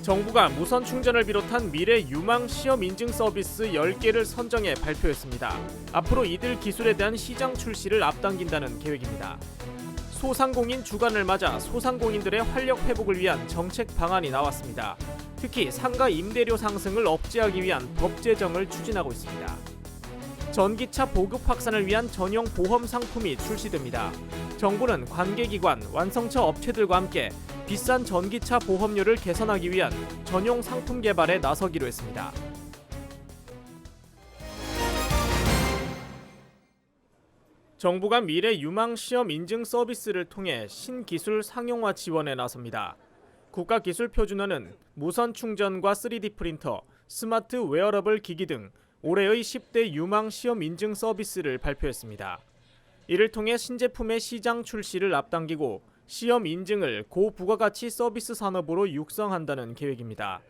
정부가 무선 충전을 비롯한 미래 유망 시험 인증 서비스 10개를 선정해 발표했습니다. 앞으로 이들 기술에 대한 시장 출시를 앞당긴다는 계획입니다. 소상공인 주간을 맞아 소상공인들의 활력 회복을 위한 정책 방안이 나왔습니다. 특히 상가 임대료 상승을 억제하기 위한 법 제정을 추진하고 있습니다. 전기차 보급 확산을 위한 전용 보험 상품이 출시됩니다. 정부는 관계기관, 완성차 업체들과 함께 비싼 전기차 보험료를 개선하기 위한 전용 상품 개발에 나서기로 했습니다. 정부가 미래 유망 시험 인증 서비스를 통해 신기술 상용화 지원에 나섭니다. 국가기술표준원은 무선 충전과 3D 프린터, 스마트 웨어러블 기기 등 올해의 10대 유망 시험 인증 서비스를 발표했습니다. 이를 통해 신제품의 시장 출시를 앞당기고 시험 인증을 고부가가치 서비스 산업으로 육성한다는 계획입니다.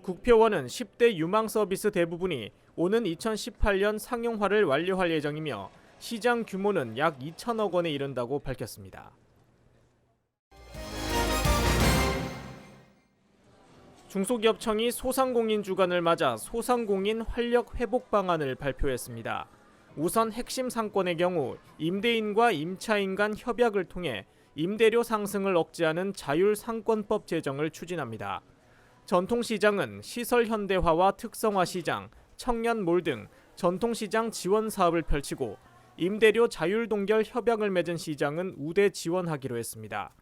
국표원은 10대 유망 서비스 대부분이 오는 2018년 상용화를 완료할 예정이며 시장 규모는 약 2천억 원에 이른다고 밝혔습니다. 중소기업청이 소상공인 주간을 맞아 소상공인 활력 회복 방안을 발표했습니다. 우선 핵심 상권의 경우 임대인과 임차인 간 협약을 통해 임대료 상승을 억제하는 자율상권법 제정을 추진합니다. 전통시장은 시설 현대화와 특성화 시장, 청년몰 등 전통시장 지원 사업을 펼치고 임대료 자율동결 협약을 맺은 시장은 우대 지원하기로 했습니다.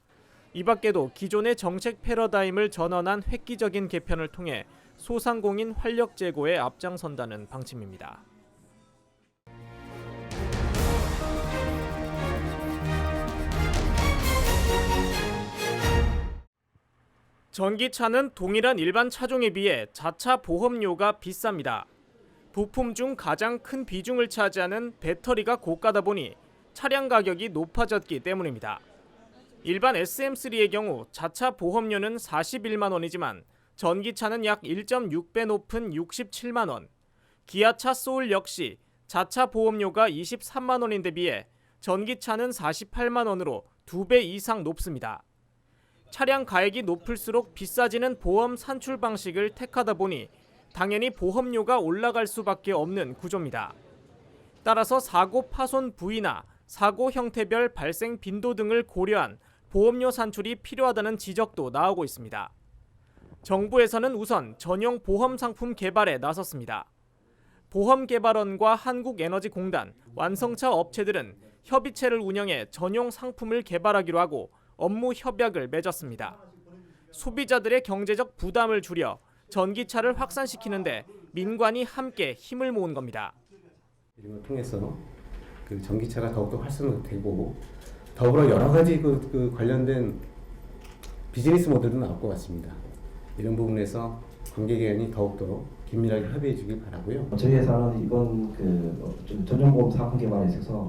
이 밖에도 기존의 정책 패러다임을 전환한 획기적인 개편을 통해 소상공인 활력 제고에 앞장선다는 방침입니다. 전기차는 동일한 일반 차종에 비해 자차 보험료가 비쌉니다. 부품 중 가장 큰 비중을 차지하는 배터리가 고가다 보니 차량 가격이 높아졌기 때문입니다. 일반 SM3의 경우 자차 보험료는 41만 원이지만 전기차는 약 1.6배 높은 67만 원, 기아차 소울 역시 자차 보험료가 23만 원인데 비해 전기차는 48만 원으로 2배 이상 높습니다. 차량 가액이 높을수록 비싸지는 보험 산출 방식을 택하다 보니 당연히 보험료가 올라갈 수밖에 없는 구조입니다. 따라서 사고 파손 부위나 사고 형태별 발생 빈도 등을 고려한 보험료 산출이 필요하다는 지적도 나오고 있습니다. 정부에서는 우선 전용 보험 상품 개발에 나섰습니다. 보험개발원과 한국에너지공단, 완성차 업체들은 협의체를 운영해 전용 상품을 개발하기로 하고 업무 협약을 맺었습니다. 소비자들의 경제적 부담을 줄여 전기차를 확산시키는데 민관이 함께 힘을 모은 겁니다. 이런 걸 통해서 전기차가 더욱더 활성화되고 더불어 여러 가지 관련된 비즈니스 모델도 나올 것 같습니다. 이런 부분에서 관계기관이 더욱더 긴밀하게 협의해 주길 바라고요. 저희 회사는 이번 좀 전용보험 상품 개발에 있어서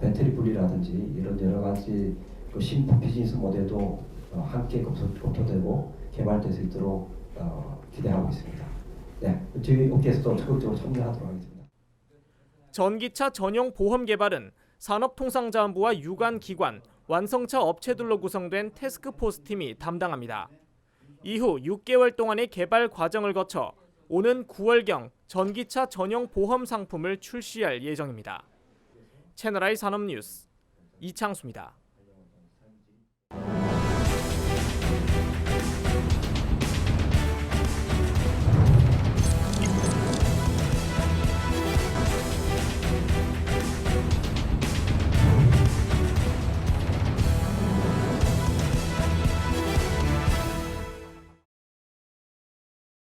배터리 분리라든지 이런 여러 가지 신품 비즈니스 모델도 함께 검토되고 개발될 수 있도록 기대하고 있습니다. 네, 저희 업계에서도 적극적으로 참여하도록 하겠습니다. 전기차 전용 보험 개발은 산업통상자원부와 유관기관, 완성차 업체들로 구성된 태스크포스 팀이 담당합니다. 이후 6개월 동안의 개발 과정을 거쳐 오는 9월경 전기차 전용 보험 상품을 출시할 예정입니다. 채널I 산업뉴스 이창수입니다.